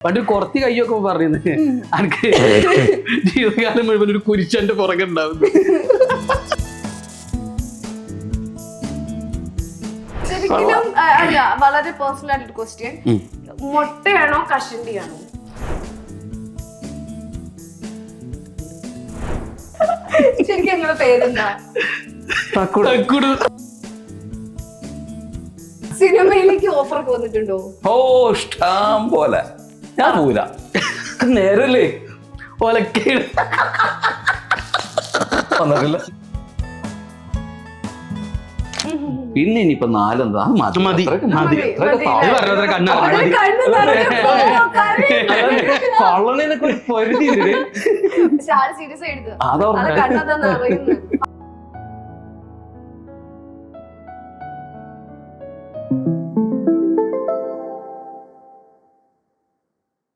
പണ്ട് കുറച്ച് കയ്യൊക്കെ പറയുന്നത് എനിക്ക് ജീവിതകാലം മുഴുവൻ ഒരു കുരിശന്റെ പുറകെ ഉണ്ടാവുന്നു. ശരിക്കും അല്ല, വളരെ പേഴ്സണൽ ആയിട്ട് ക്വസ്റ്റ്യൻ, മുട്ടയാണോ കഷണ്ടിയാണോ? ശരിക്കും നിങ്ങളുടെ പേരെന്താ? സിനിമയിലേക്ക് ഓഫർ ഒക്കെ വന്നിട്ടുണ്ടോ? ഓ ഇഷ്ടം പോലെ. ഞാൻ പോവില്ല, നേരല്ലേ വന്നിട്ടില്ല. പിന്നെ ഇനിയിപ്പൊ നാലെന്താ മതി. കള്ളനൊക്കെ ഒരു പരിധി സീരിയസ് എഴുതുക. അതോ കണ്ണതാന്ന് അറിയുന്നു.